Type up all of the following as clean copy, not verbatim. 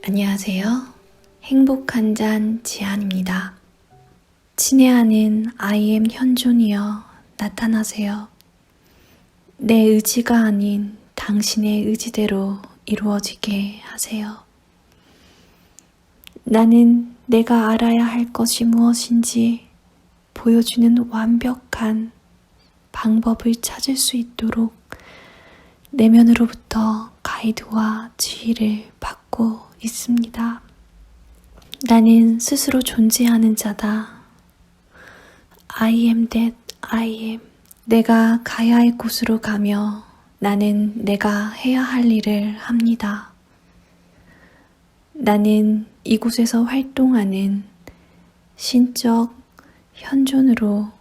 안녕하세요. 행복 한 잔 지안입니다. 친애하는 I am 현존이여 나타나세요. 내 의지가 아닌 당신의 의지대로 이루어지게 하세요. 나는 내가 알아야 할 것이 무엇인지 보여주는 완벽한 방법을 찾을 수 있도록 내면으로부터 가이드와 지휘를 받고 있습니다. 나는 스스로 존재하는 자다. I am that I am. 내가 가야 할 곳으로 가며 나는 내가 해야 할 일을 합니다. 나는 이곳에서 활동하는 신적 현존으로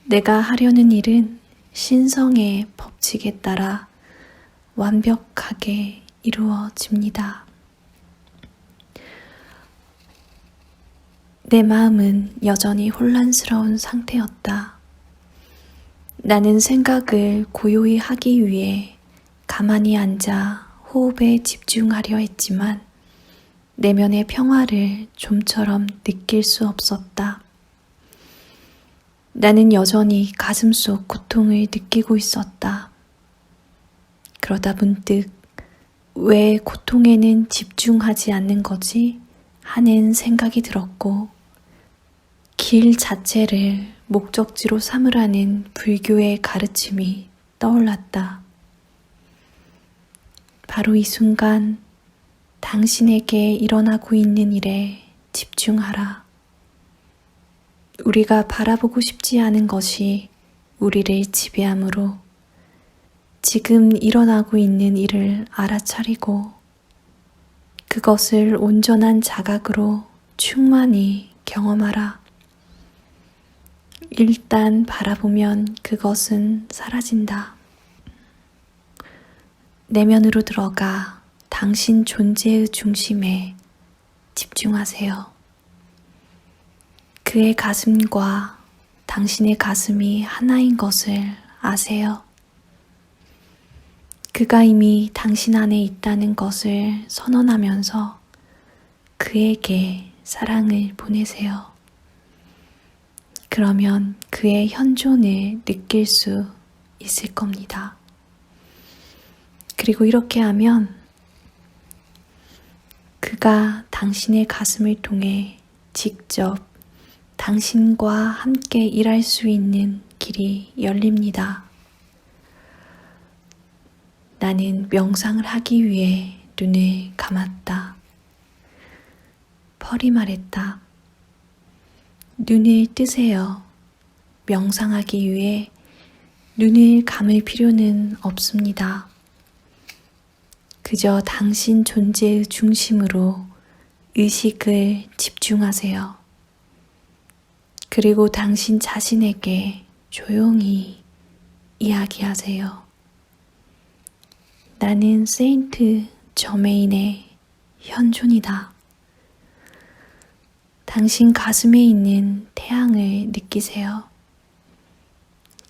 내가 하려는 일은 신성의 법칙에 따라 완벽하게 이루어집니다. 내 마음은 여전히 혼란스러운 상태였다. 나는 생각을 고요히 하기 위해 가만히 앉아 호흡에 집중하려 했지만 내면의 평화를 좀처럼 느낄 수 없었다. 나는 여전히 가슴속 고통을 느끼고 있었다. 그러다 문득 왜 고통에는 집중하지 않는 거지? 하는 생각이 들었고 길 자체를 목적지로 삼으라는 불교의 가르침이 떠올랐다. 바로 이 순간 당신에게 일어나고 있는 일에 집중하라. 우리가 바라보고 싶지 않은 것이 우리를 지배하므로 지금 일어나고 있는 일을 알아차리고 그것을 온전한 자각으로 충만히 경험하라. 일단 바라보면 그것은 사라진다. 내면으로 들어가 당신 존재의 중심에 집중하세요. 그의 가슴과 당신의 가슴이 하나인 것을 아세요. 그가 이미 당신 안에 있다는 것을 선언하면서 그에게 사랑을 보내세요. 그러면 그의 현존을 느낄 수 있을 겁니다. 그리고 이렇게 하면 그가 당신의 가슴을 통해 직접 당신과 함께 일할 수 있는 길이 열립니다. 나는 명상을 하기 위해 눈을 감았다. 펄이 말했다. 눈을 뜨세요. 명상하기 위해 눈을 감을 필요는 없습니다. 그저 당신 존재의 중심으로 의식을 집중하세요. 그리고 당신 자신에게 조용히 이야기하세요. 나는 세인트 저메인의 현존이다. 당신 가슴에 있는 태양을 느끼세요.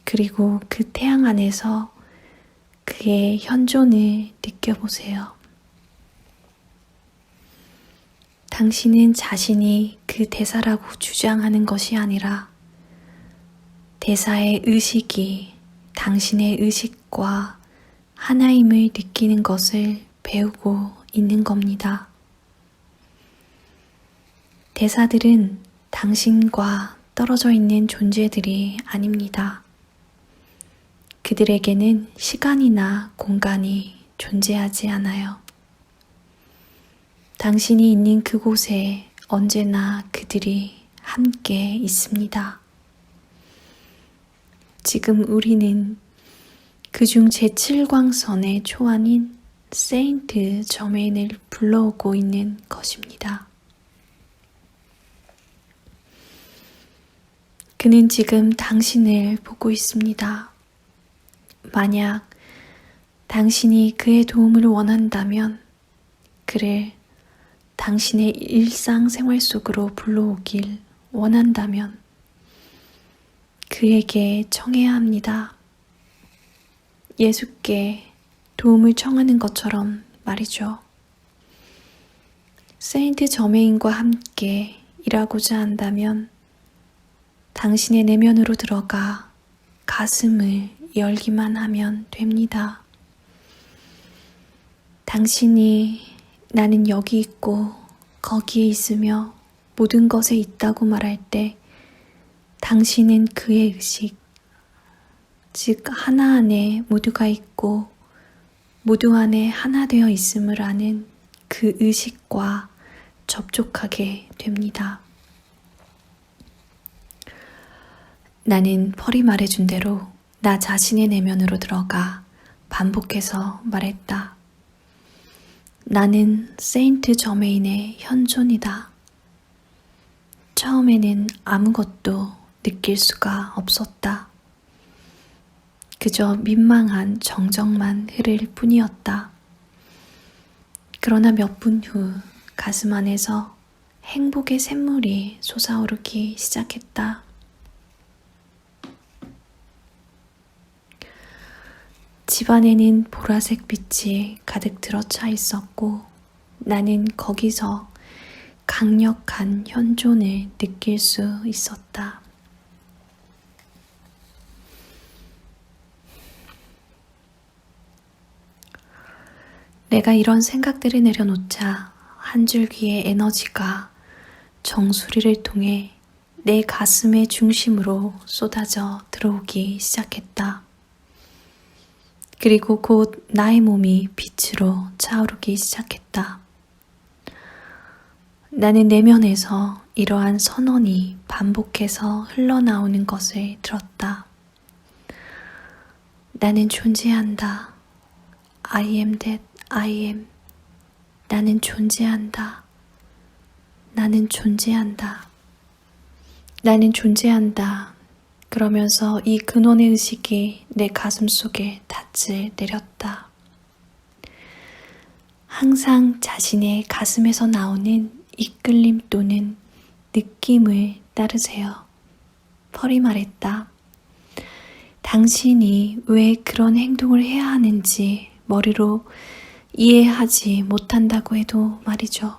그리고 그 태양 안에서 그의 현존을 느껴보세요. 당신은 자신이 그 대사라고 주장하는 것이 아니라 대사의 의식이 당신의 의식과 하나임을 느끼는 것을 배우고 있는 겁니다. 대사들은 당신과 떨어져 있는 존재들이 아닙니다. 그들에게는 시간이나 공간이 존재하지 않아요. 당신이 있는 그곳에 언제나 그들이 함께 있습니다. 지금 우리는 그중 제7광선의 초안인 세인트 저메인을 불러오고 있는 것입니다. 그는 지금 당신을 보고 있습니다. 만약 당신이 그의 도움을 원한다면 그를 당신의 일상생활 속으로 불러오길 원한다면 그에게 청해야 합니다. 예수께 도움을 청하는 것처럼 말이죠. 세인트 저메인과 함께 일하고자 한다면 당신의 내면으로 들어가 가슴을 열기만 하면 됩니다. 당신이 나는 여기 있고 거기에 있으며 모든 것에 있다고 말할 때 당신은 그의 의식, 즉 하나 안에 모두가 있고 모두 안에 하나 되어 있음을 아는 그 의식과 접촉하게 됩니다. 나는 펄이 말해준 대로 나 자신의 내면으로 들어가 반복해서 말했다. 나는 세인트 저메인의 현존이다. 처음에는 아무것도 느낄 수가 없었다. 그저 민망한 정적만 흐를 뿐이었다. 그러나 몇 분 후 가슴 안에서 행복의 샘물이 솟아오르기 시작했다. 집안에는 보라색 빛이 가득 들어차 있었고 나는 거기서 강력한 현존을 느낄 수 있었다. 내가 이런 생각들을 내려놓자 한 줄기의 에너지가 정수리를 통해 내 가슴의 중심으로 쏟아져 들어오기 시작했다. 그리고 곧 나의 몸이 빛으로 차오르기 시작했다. 나는 내면에서 이러한 선언이 반복해서 흘러나오는 것을 들었다. 나는 존재한다. I am that I am. 나는 존재한다. 나는 존재한다. 나는 존재한다. 그러면서 이 근원의 의식이 내 가슴 속에 닻을 내렸다. 항상 자신의 가슴에서 나오는 이끌림 또는 느낌을 따르세요. 펄이 말했다. 당신이 왜 그런 행동을 해야 하는지 머리로 이해하지 못한다고 해도 말이죠.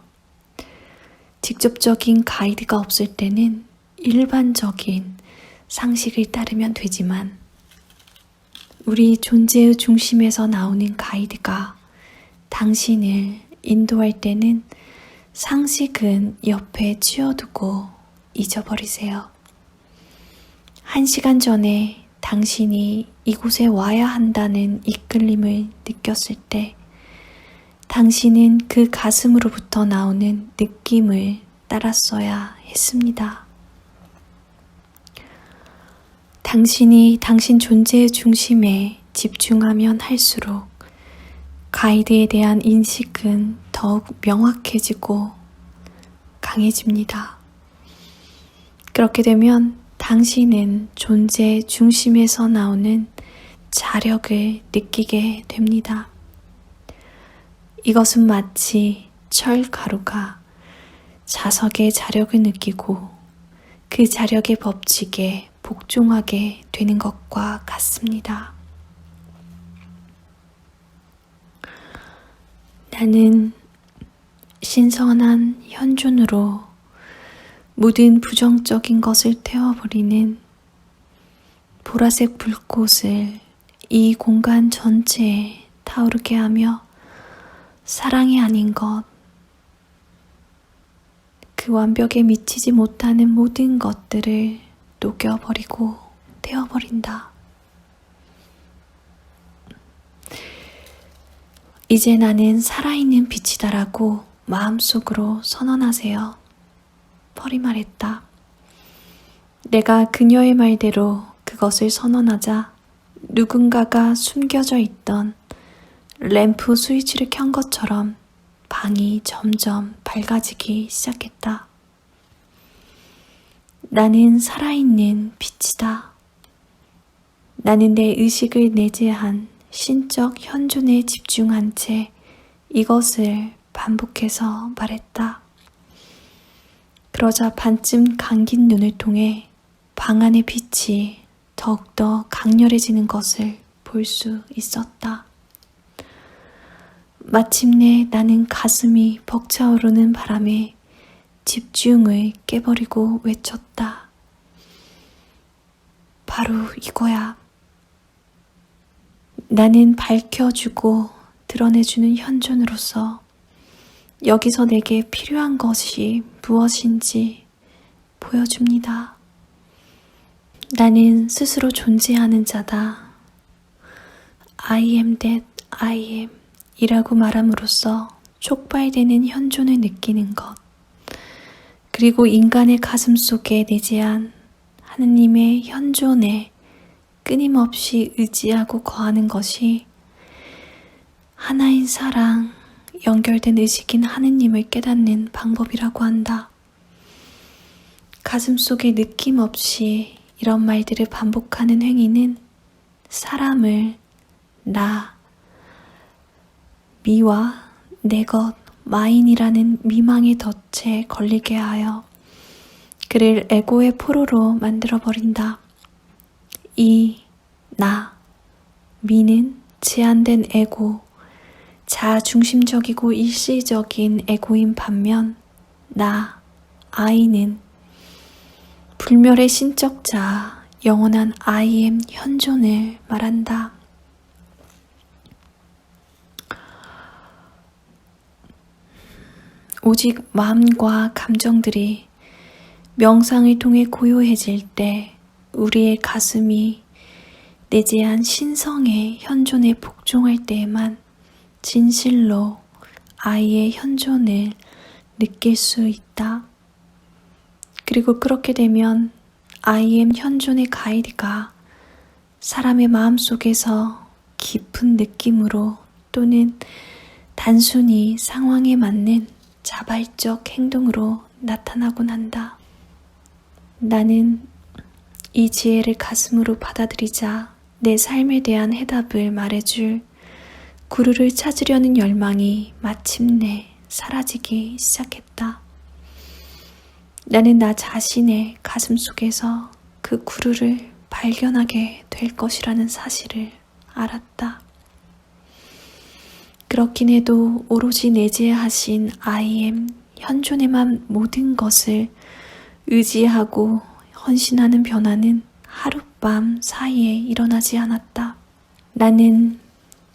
직접적인 가이드가 없을 때는 일반적인 상식을 따르면 되지만 우리 존재의 중심에서 나오는 가이드가 당신을 인도할 때는 상식은 옆에 치워두고 잊어버리세요. 1시간 전에 당신이 이곳에 와야 한다는 이끌림을 느꼈을 때 당신은 그 가슴으로부터 나오는 느낌을 따랐어야 했습니다. 당신이 당신 존재의 중심에 집중하면 할수록 가이드에 대한 인식은 더욱 명확해지고 강해집니다. 그렇게 되면 당신은 존재의 중심에서 나오는 자력을 느끼게 됩니다. 이것은 마치 철가루가 자석의 자력을 느끼고 그 자력의 법칙에 복종하게 되는 것과 같습니다. 나는 신선한 현존으로 모든 부정적인 것을 태워버리는 보라색 불꽃을 이 공간 전체에 타오르게 하며 사랑이 아닌 것, 그 완벽에 미치지 못하는 모든 것들을 녹여버리고 태워버린다. 이제 나는 살아있는 빛이다라고 마음속으로 선언하세요. 펄이 말했다. 내가 그녀의 말대로 그것을 선언하자 누군가가 숨겨져 있던 램프 스위치를 켠 것처럼 방이 점점 밝아지기 시작했다. 나는 살아있는 빛이다. 나는 내 의식을 내재한 신적 현존에 집중한 채 이것을 반복해서 말했다. 그러자 반쯤 감긴 눈을 통해 방 안의 빛이 더욱더 강렬해지는 것을 볼 수 있었다. 마침내 나는 가슴이 벅차오르는 바람에 집중을 깨버리고 외쳤다. 바로 이거야. 나는 밝혀주고 드러내주는 현존으로서 여기서 내게 필요한 것이 무엇인지 보여줍니다. 나는 스스로 존재하는 자다. I am that I am 이라고 말함으로써 촉발되는 현존을 느끼는 것, 그리고 인간의 가슴 속에 내재한 하느님의 현존에 끊임없이 의지하고 거하는 것이 하나인 사랑, 연결된 의식인 하느님을 깨닫는 방법이라고 한다. 가슴 속에 느낌 없이 이런 말들을 반복하는 행위는 사람을 나, 미와 내 것, 마인이라는 미망의 덫에 걸리게 하여 그를 에고의 포로로 만들어버린다. 이 나, 미는 제한된 에고, 자중심적이고 일시적인 에고인 반면 나, 아이는 불멸의 신적 자, 영원한 I am 현존을 말한다. 오직 마음과 감정들이 명상을 통해 고요해질 때 우리의 가슴이 내재한 신성의 현존에 복종할 때에만 진실로 아이의 현존을 느낄 수 있다. 그리고 그렇게 되면 I am 현존의 가이드가 사람의 마음속에서 깊은 느낌으로 또는 단순히 상황에 맞는 자발적 행동으로 나타나곤 한다. 나는 이 지혜를 가슴으로 받아들이자 내 삶에 대한 해답을 말해줄 구루를 찾으려는 열망이 마침내 사라지기 시작했다. 나는 나 자신의 가슴 속에서 그 구루를 발견하게 될 것이라는 사실을 알았다. 그렇긴 해도 오로지 내재하신 I am 현존에만 모든 것을 의지하고 헌신하는 변화는 하룻밤 사이에 일어나지 않았다. 나는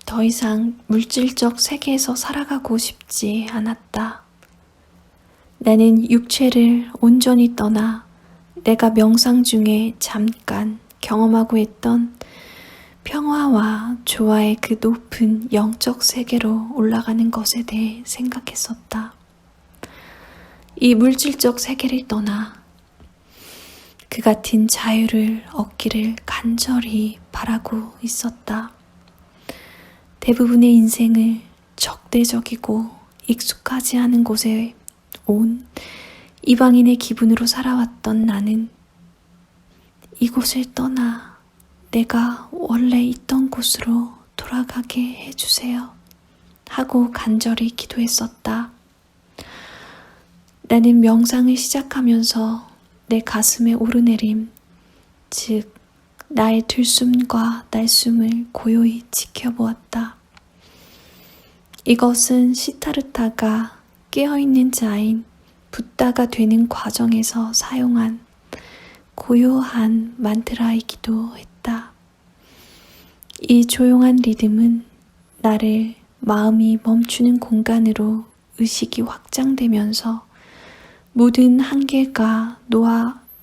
더 이상 물질적 세계에서 살아가고 싶지 않았다. 나는 육체를 온전히 떠나 내가 명상 중에 잠깐 경험하고 했던 평화와 조화의 그 높은 영적 세계로 올라가는 것에 대해 생각했었다. 이 물질적 세계를 떠나 그 같은 자유를 얻기를 간절히 바라고 있었다. 대부분의 인생을 적대적이고 익숙하지 않은 곳에 온 이방인의 기분으로 살아왔던 나는 이곳을 떠나 내가 원래 있던 곳으로 돌아가게 해주세요 하고 간절히 기도했었다. 나는 명상을 시작하면서 내 가슴의 오르내림, 즉 나의 들숨과 날숨을 고요히 지켜보았다. 이것은 시타르타가 깨어있는 자인 붓다가 되는 과정에서 사용한 고요한 만트라이기도 했다. 이 조용한 리듬은 나를 마음이 멈추는 공간으로 의식이 확장되면서 모든 한계가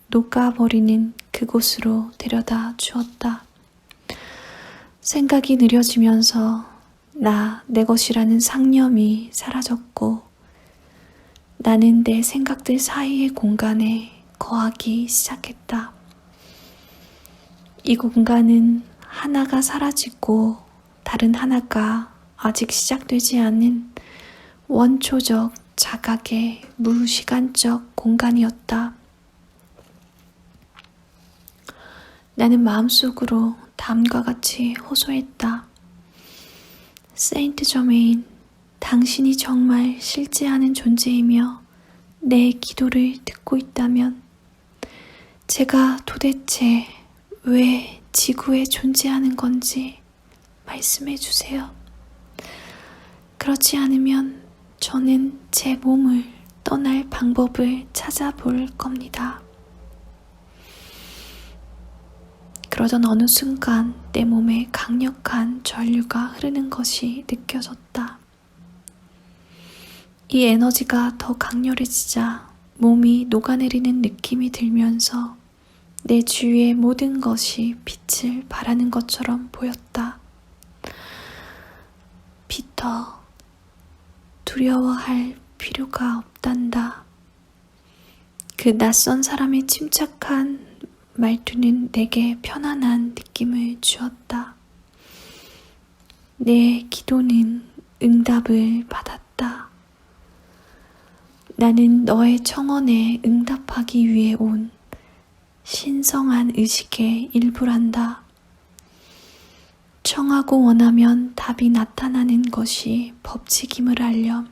녹아버리는 그곳으로 데려다 주었다. 생각이 느려지면서 내 것이라는 상념이 사라졌고 나는 내 생각들 사이의 공간에 거하기 시작했다. 이 공간은 하나가 사라지고 다른 하나가 아직 시작되지 않은 원초적 자각의 무시간적 공간이었다. 나는 마음속으로 다음과 같이 호소했다. 세인트 저메인, 당신이 정말 실제하는 존재이며 내 기도를 듣고 있다면 제가 도대체 왜 지구에 존재하는 건지 말씀해 주세요. 그렇지 않으면 저는 제 몸을 떠날 방법을 찾아볼 겁니다. 그러던 어느 순간 내 몸에 강력한 전류가 흐르는 것이 느껴졌다. 이 에너지가 더 강렬해지자 몸이 녹아내리는 느낌이 들면서 내 주위의 모든 것이 빛을 발하는 것처럼 보였다. 피터, 두려워할 필요가 없단다. 그 낯선 사람의 침착한 말투는 내게 편안한 느낌을 주었다. 내 기도는 응답을 받았다. 나는 너의 청원에 응답하기 위해 온 신성한 의식의 일부란다. 청하고 원하면 답이 나타나는 것이 법칙임을 알렴.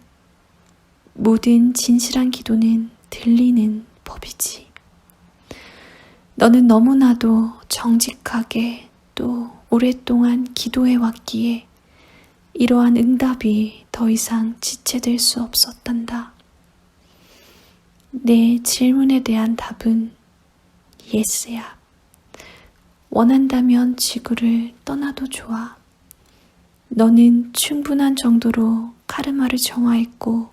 모든 진실한 기도는 들리는 법이지. 너는 너무나도 정직하게 또 오랫동안 기도해 왔기에 이러한 응답이 더 이상 지체될 수 없었단다. 내 질문에 대한 답은 예스야. 원한다면 지구를 떠나도 좋아. 너는 충분한 정도로 카르마를 정화했고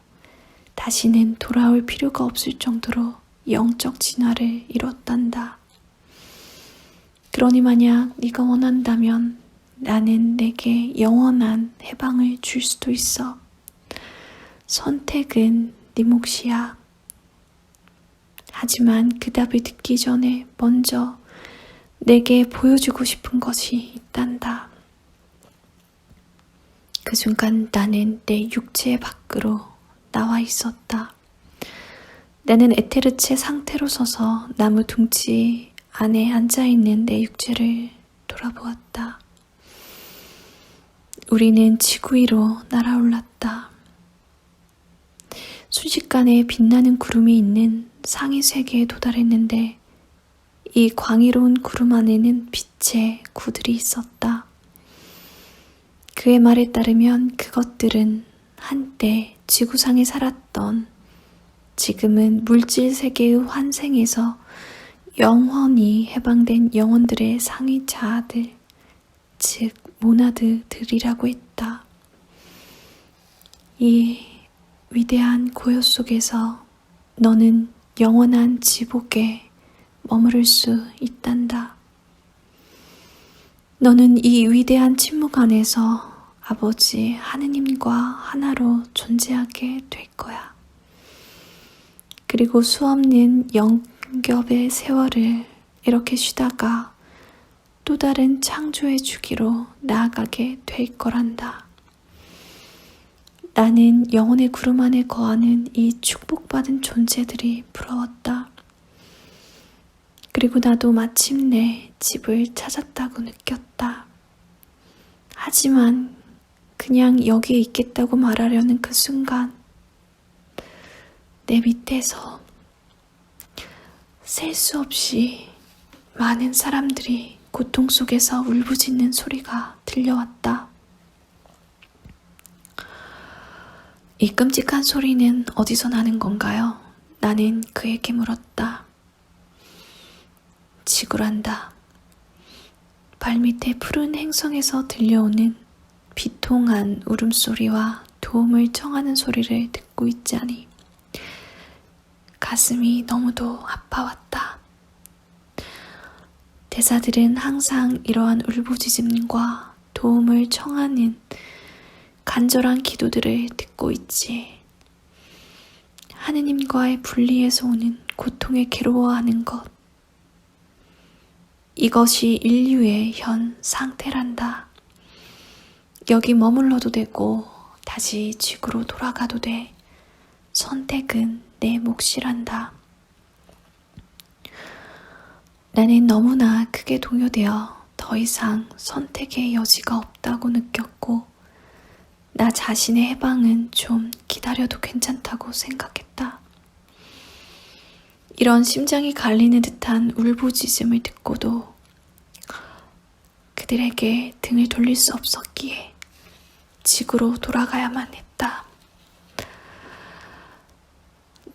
다시는 돌아올 필요가 없을 정도로 영적 진화를 이뤘단다. 그러니 만약 네가 원한다면 나는 내게 영원한 해방을 줄 수도 있어. 선택은 네 몫이야. 하지만 그 답을 듣기 전에 먼저 내게 보여주고 싶은 것이 있단다. 그 순간 나는 내 육체 밖으로 나와 있었다. 나는 에테르체 상태로 서서 나무 둥지 안에 앉아있는 내 육체를 돌아보았다. 우리는 지구 위로 날아올랐다. 순식간에 빛나는 구름이 있는 상위 세계에 도달했는데 이 광의로운 구름 안에는 빛의 구들이 있었다. 그의 말에 따르면 그것들은 한때 지구상에 살았던, 지금은 물질 세계의 환생에서 영원히 해방된 영혼들의 상위 자아들, 즉 모나드들이라고 했다. 이 위대한 고요 속에서 너는 영원한 지복에 머무를 수 있단다. 너는 이 위대한 침묵 안에서 아버지 하느님과 하나로 존재하게 될 거야. 그리고 수없는 영겹의 세월을 이렇게 쉬다가 또 다른 창조의 주기로 나아가게 될 거란다. 나는 영혼의 구름 안에 거하는 이 축복받은 존재들이 부러웠다. 그리고 나도 마침내 집을 찾았다고 느꼈다. 하지만 그냥 여기에 있겠다고 말하려는 그 순간 내 밑에서 셀 수 없이 많은 사람들이 고통 속에서 울부짖는 소리가 들려왔다. 이 끔찍한 소리는 어디서 나는 건가요? 나는 그에게 물었다. 지구란다. 발밑의 푸른 행성에서 들려오는 비통한 울음소리와 도움을 청하는 소리를 듣고 있자니 가슴이 너무도 아파왔다. 대사들은 항상 이러한 울부짖음과 도움을 청하는 간절한 기도들을 듣고 있지. 하느님과의 분리에서 오는 고통에 괴로워하는 것. 이것이 인류의 현 상태란다. 여기 머물러도 되고 다시 지구로 돌아가도 돼. 선택은 내 몫이란다. 나는 너무나 크게 동요되어 더 이상 선택의 여지가 없다고 느꼈고 나 자신의 해방은 좀 기다려도 괜찮다고 생각했다. 이런 심장이 갈리는 듯한 울부짖음을 듣고도 그들에게 등을 돌릴 수 없었기에 지구로 돌아가야만 했다. 있었다.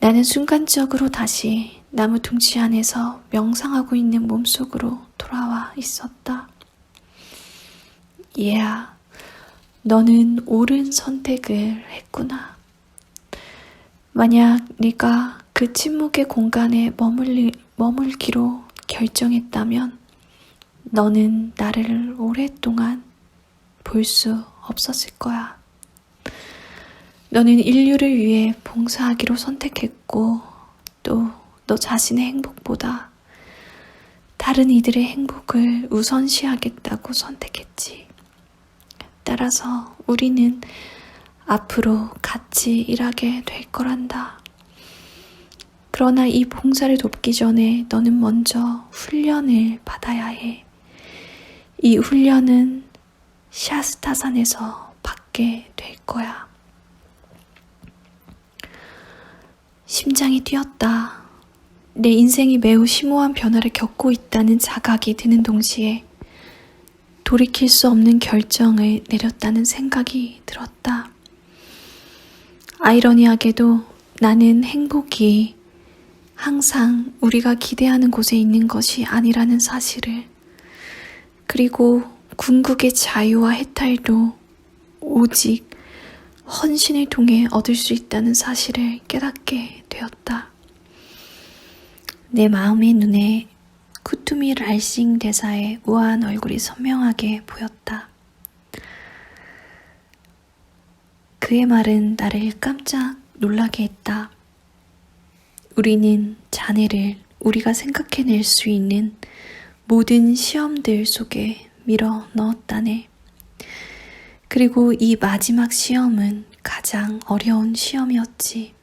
나는 순간적으로 다시 나무 둥지 안에서 명상하고 있는 몸속으로 돌아와 있었다. 얘야, 너는 옳은 선택을 했구나. 만약 네가 그 침묵의 공간에 머물기로 결정했다면 너는 나를 오랫동안 볼 수 없었을 거야. 너는 인류를 위해 봉사하기로 선택했고 또 너 자신의 행복보다 다른 이들의 행복을 우선시하겠다고 선택했지. 따라서 우리는 앞으로 같이 일하게 될 거란다. 그러나 이 봉사를 돕기 전에 너는 먼저 훈련을 받아야 해. 이 훈련은 샤스타산에서 받게 될 거야. 심장이 뛰었다. 내 인생이 매우 심오한 변화를 겪고 있다는 자각이 드는 동시에 돌이킬 수 없는 결정을 내렸다는 생각이 들었다. 아이러니하게도 나는 행복이 항상 우리가 기대하는 곳에 있는 것이 아니라는 사실을, 그리고 궁극의 자유와 해탈도 오직 헌신을 통해 얻을 수 있다는 사실을 깨닫게 되었다. 내 마음의 눈에 쿠투미 랄싱 대사의 우아한 얼굴이 선명하게 보였다. 그의 말은 나를 깜짝 놀라게 했다. 우리는 자네를 우리가 생각해낼 수 있는 모든 시험들 속에 밀어 넣었다네. 그리고 이 마지막 시험은 가장 어려운 시험이었지.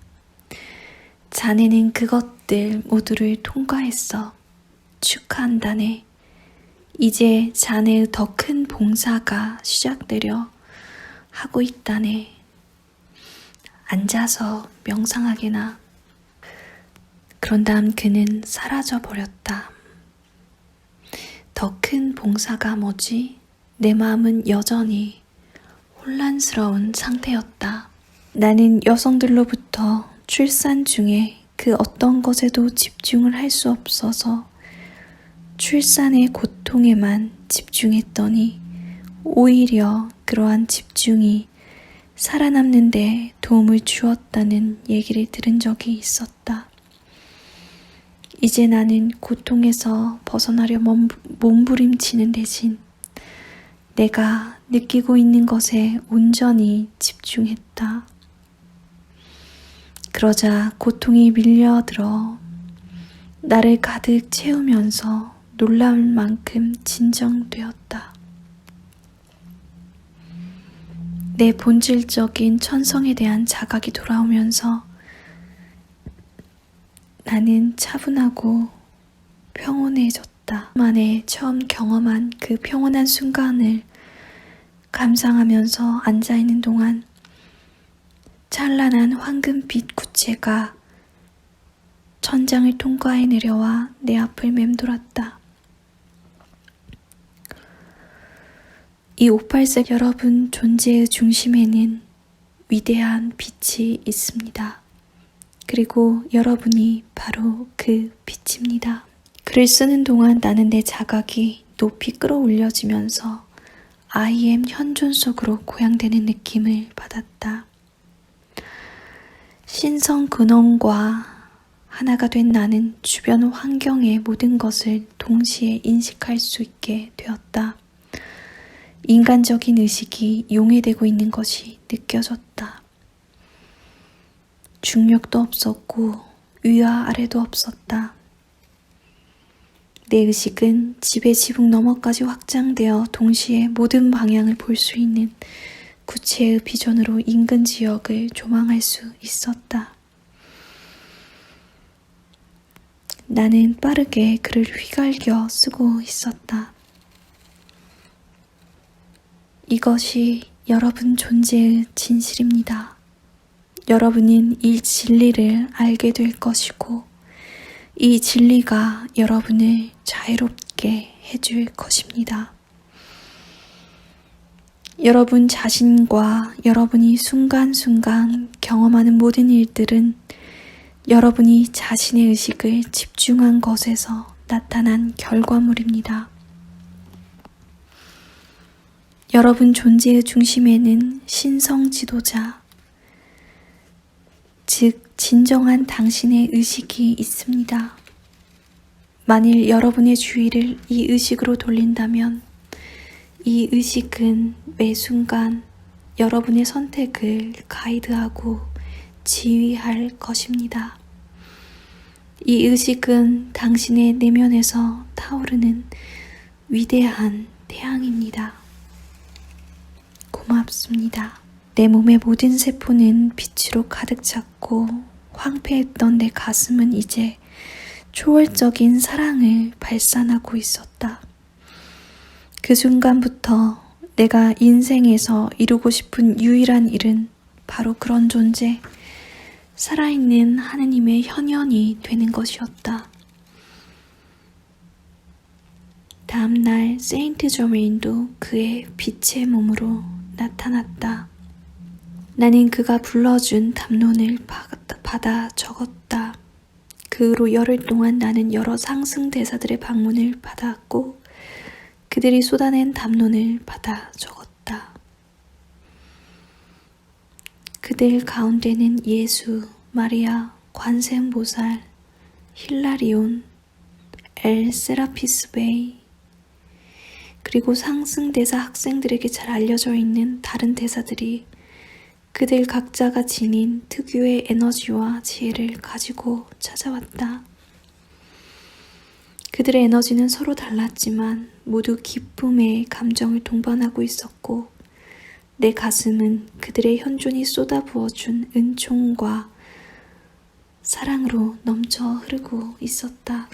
자네는 그것들 모두를 통과했어. 축하한다네. 이제 자네의 더 큰 봉사가 시작되려 하고 있다네. 앉아서 명상하게나. 그런 다음 그는 사라져 버렸다. 더 큰 봉사가 뭐지? 내 마음은 여전히 혼란스러운 상태였다. 나는 여성들로부터 출산 중에 그 어떤 것에도 집중을 할 수 없어서 출산의 고통에만 집중했더니 오히려 그러한 집중이 살아남는 데 도움을 주었다는 얘기를 들은 적이 있었다. 이제 나는 고통에서 벗어나려 몸부림치는 대신 내가 느끼고 있는 것에 온전히 집중했다. 그러자 고통이 밀려들어 나를 가득 채우면서 놀라울 만큼 진정되었다. 내 본질적인 천성에 대한 자각이 돌아오면서 나는 차분하고 평온해졌다. 만에 처음 경험한 그 평온한 순간을 감상하면서 앉아있는 동안 찬란한 황금빛 구체가 천장을 통과해 내려와 내 앞을 맴돌았다. 이 58색 여러분 존재의 중심에는 위대한 빛이 있습니다. 그리고 여러분이 바로 그 빛입니다. 글을 쓰는 동안 나는 내 자각이 높이 끌어올려지면서 I am 현존 속으로 고양되는 느낌을 받았다. 신성 근원과 하나가 된 나는 주변 환경의 모든 것을 동시에 인식할 수 있게 되었다. 인간적인 의식이 용해되고 있는 것이 느껴졌다. 중력도 없었고 위와 아래도 없었다. 내 의식은 집의 지붕 너머까지 확장되어 동시에 모든 방향을 볼 수 있는 구체의 비전으로 인근 지역을 조망할 수 있었다. 나는 빠르게 글을 휘갈겨 쓰고 있었다. 이것이 여러분 존재의 진실입니다. 여러분은 이 진리를 알게 될 것이고 이 진리가 여러분을 자유롭게 해줄 것입니다. 여러분 자신과 여러분이 순간순간 경험하는 모든 일들은 여러분이 자신의 의식을 집중한 것에서 나타난 결과물입니다. 여러분 존재의 중심에는 신성 지도자, 즉 진정한 당신의 의식이 있습니다. 만일 여러분의 주의를 이 의식으로 돌린다면 이 의식은 매 순간 여러분의 선택을 가이드하고 지휘할 것입니다. 이 의식은 당신의 내면에서 타오르는 위대한 태양입니다. 고맙습니다. 내 몸의 모든 세포는 빛으로 가득 찼고 황폐했던 내 가슴은 이제 초월적인 사랑을 발산하고 있었다. 그 순간부터 내가 인생에서 이루고 싶은 유일한 일은 바로 그런 존재, 살아있는 하느님의 현현이 되는 것이었다. 다음날 세인트 저메인도 그의 빛의 몸으로 나타났다. 나는 그가 불러준 담론을 받아 적었다. 그 후로 열흘 동안 나는 여러 상승 대사들의 방문을 받았고 그들이 쏟아낸 담론을 받아 적었다. 그들 가운데는 예수, 마리아, 관세음보살, 힐라리온, 엘 세라피스 베이, 그리고 상승 대사 학생들에게 잘 알려져 있는 다른 대사들이 그들 각자가 지닌 특유의 에너지와 지혜를 가지고 찾아왔다. 그들의 에너지는 서로 달랐지만 모두 기쁨의 감정을 동반하고 있었고 내 가슴은 그들의 현존이 쏟아부어준 은총과 사랑으로 넘쳐 흐르고 있었다.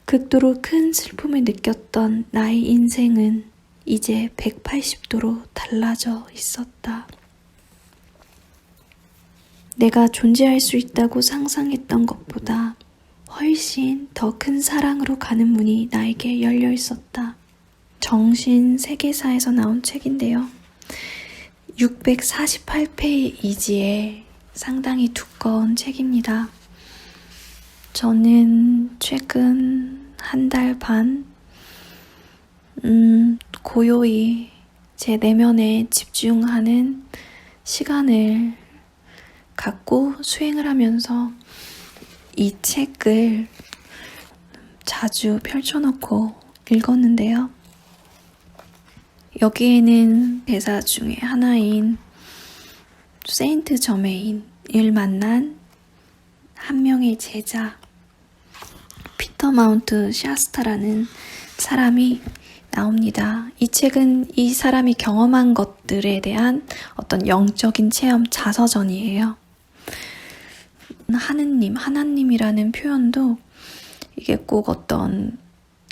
극도로 큰 슬픔을 느꼈던 나의 인생은 이제 180도로 달라져 있었다. 내가 존재할 수 있다고 상상했던 것보다 훨씬 더 큰 사랑으로 가는 문이 나에게 열려 있었다. 정신 세계사에서 나온 책인데요. 648페이지에 상당히 두꺼운 책입니다. 저는 최근 한 달 반 고요히 제 내면에 집중하는 시간을 갖고 수행을 하면서 이 책을 자주 펼쳐놓고 읽었는데요. 여기에는 대사 중에 하나인 세인트 저메인을 만난 한 명의 제자 피터 마운트 샤스타라는 사람이 나옵니다. 이 책은 이 사람이 경험한 것들에 대한 어떤 영적인 체험 자서전이에요. 하나님이라는 표현도 이게 꼭 어떤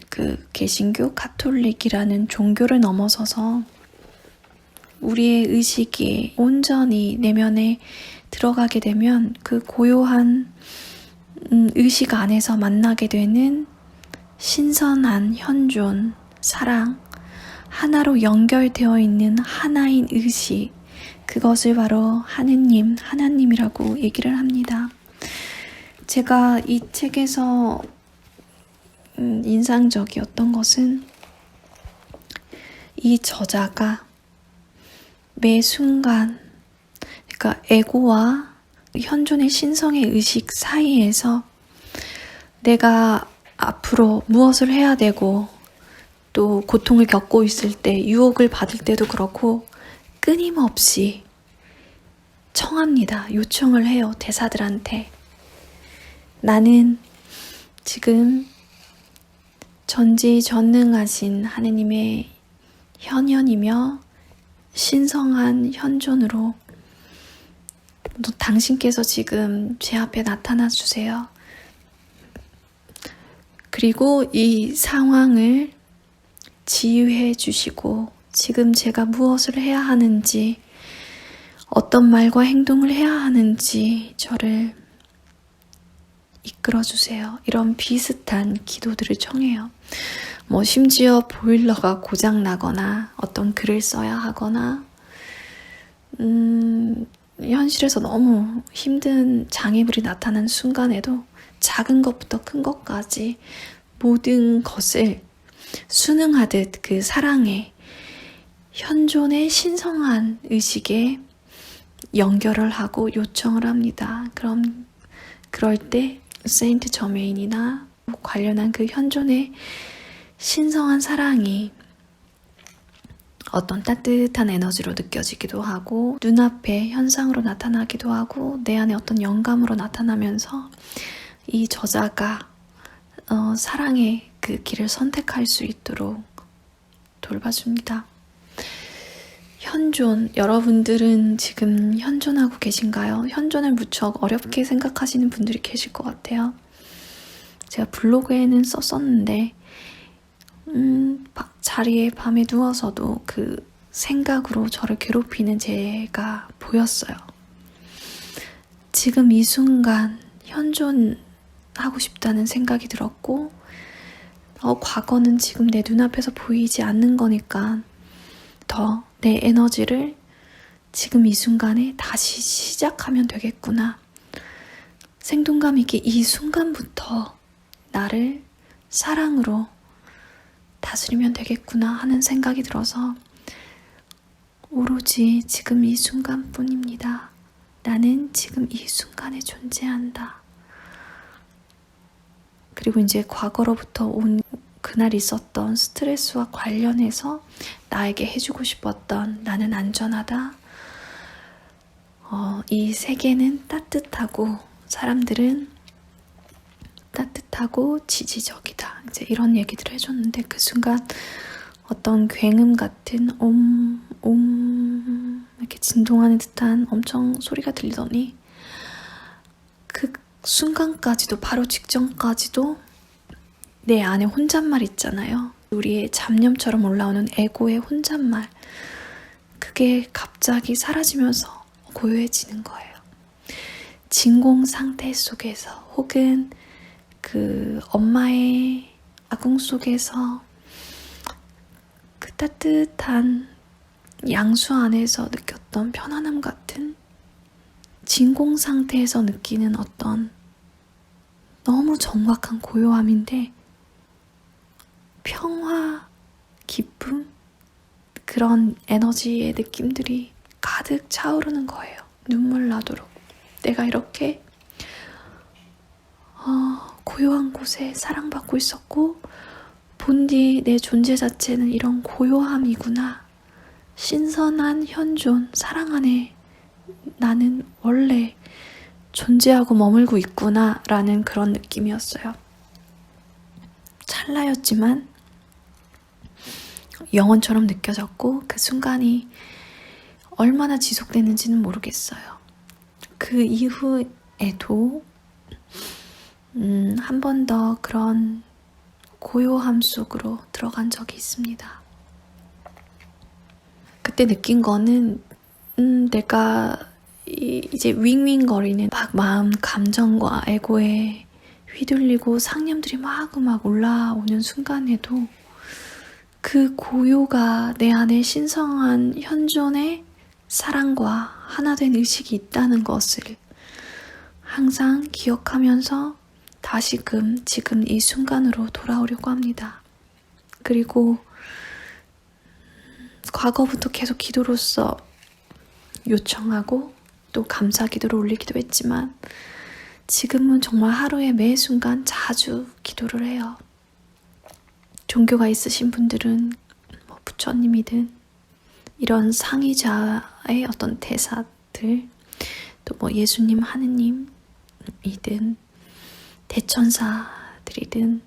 그 개신교, 가톨릭이라는 종교를 넘어서서 우리의 의식이 온전히 내면에 들어가게 되면 그 고요한 의식 안에서 만나게 되는 신선한 현존, 사랑, 하나로 연결되어 있는 하나인 의식, 그것을 바로 하나님이라고 얘기를 합니다. 제가 이 책에서 인상적이었던 것은 이 저자가 매 순간, 그러니까 에고와 현존의 신성의 의식 사이에서 내가 앞으로 무엇을 해야 되고 또 고통을 겪고 있을 때, 유혹을 받을 때도 그렇고 끊임없이 청합니다. 요청을 해요. 대사들한테. 나는 지금 전지전능하신 하느님의 현현이며 신성한 현존으로 당신께서 지금 제 앞에 나타나 주세요. 그리고 이 상황을 지휘해 주시고 지금 제가 무엇을 해야 하는지, 어떤 말과 행동을 해야 하는지 저를 이끌어 주세요. 이런 비슷한 기도들을 청해요. 뭐 심지어 보일러가 고장 나거나 어떤 글을 써야 하거나 현실에서 너무 힘든 장애물이 나타난 순간에도 작은 것부터 큰 것까지 모든 것을 순응하듯 그 사랑의 현존의 신성한 의식에 연결을 하고 요청을 합니다. 그럴 때 세인트 저메인이나 관련한 그 현존의 신성한 사랑이 어떤 따뜻한 에너지로 느껴지기도 하고 눈앞에 현상으로 나타나기도 하고 내 안에 어떤 영감으로 나타나면서 이 저자가 사랑의 그 길을 선택할 수 있도록 돌봐줍니다. 현존, 여러분들은 지금 현존하고 계신가요? 현존을 무척 어렵게 생각하시는 분들이 계실 것 같아요. 제가 블로그에는 썼었는데 자리에 밤에 누워서도 그 생각으로 저를 괴롭히는 제가 보였어요. 지금 이 순간 현존하고 싶다는 생각이 들었고 과거는 지금 내 눈앞에서 보이지 않는 거니까 더 내 에너지를 지금 이 순간에 다시 시작하면 되겠구나. 생동감 있게 이 순간부터 나를 사랑으로 다스리면 되겠구나 하는 생각이 들어서 오로지 지금 이 순간뿐입니다. 나는 지금 이 순간에 존재한다. 그리고 이제 과거로부터 온 그날 있었던 스트레스와 관련해서 나에게 해주고 싶었던 나는 안전하다. 이 세계는 따뜻하고 사람들은 따뜻하고 지지적이다. 이제 이런 얘기들을 해줬는데 그 순간 어떤 굉음 같은 이렇게 진동하는 듯한 엄청 소리가 들리더니 그 순간까지도 바로 직전까지도 내 안에 혼잣말 있잖아요. 우리의 잡념처럼 올라오는 에고의 혼잣말. 그게 갑자기 사라지면서 고요해지는 거예요. 진공 상태 속에서 혹은 그 엄마의 아궁 속에서 그 따뜻한 양수 안에서 느꼈던 편안함 같은 진공 상태에서 느끼는 어떤 너무 정확한 고요함인데 평화, 기쁨, 그런 에너지의 느낌들이 가득 차오르는 거예요. 눈물 나도록. 내가 이렇게 고요한 곳에 사랑받고 있었고 본디 내 존재 자체는 이런 고요함이구나. 신선한 현존, 사랑 안에 나는 원래 존재하고 머물고 있구나 라는 그런 느낌이었어요. 찰나였지만 영원처럼 느껴졌고 그 순간이 얼마나 지속됐는지는 모르겠어요. 그 이후에도 한 번 더 그런 고요함 속으로 들어간 적이 있습니다. 그때 느낀 거는 내가 이제 윙윙거리는 막 마음, 감정과 에고에 휘둘리고 상념들이 막 올라오는 순간에도 그 고요가 내 안에 신성한 현존의 사랑과 하나된 의식이 있다는 것을 항상 기억하면서 다시금 지금 이 순간으로 돌아오려고 합니다. 그리고 과거부터 계속 기도로서 요청하고 또 감사 기도를 올리기도 했지만 지금은 정말 하루에 매 순간 자주 기도를 해요. 종교가 있으신 분들은 뭐 부처님이든 이런 상의자의 어떤 대사들 또 뭐 예수님, 하느님이든 대천사들이든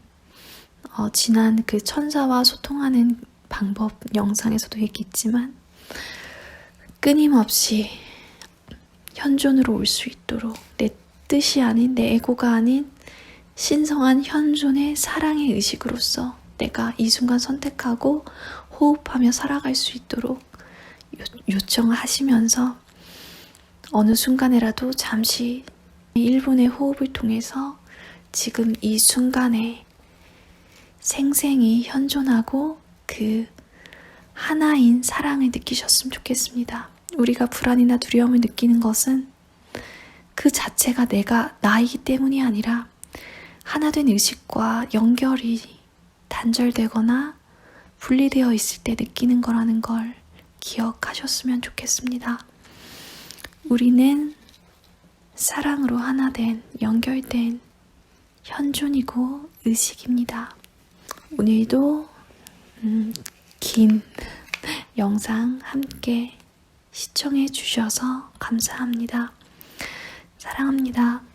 지난 그 천사와 소통하는 방법 영상에서도 얘기했지만 끊임없이 현존으로 올 수 있도록 내 뜻이 아닌 내 에고가 아닌 신성한 현존의 사랑의 의식으로서 내가 이 순간 선택하고 호흡하며 살아갈 수 있도록 요청하시면서 어느 순간에라도 잠시 1분의 호흡을 통해서 지금 이 순간에 생생히 현존하고 그 하나인 사랑을 느끼셨으면 좋겠습니다. 우리가 불안이나 두려움을 느끼는 것은 그 자체가 나이기 때문이 아니라 하나된 의식과 연결이 단절되거나 분리되어 있을 때 느끼는 거라는 걸 기억하셨으면 좋겠습니다. 우리는 사랑으로 하나된, 연결된 현존이고 의식입니다. 오늘도 긴 영상 함께 시청해 주셔서 감사합니다. 사랑합니다.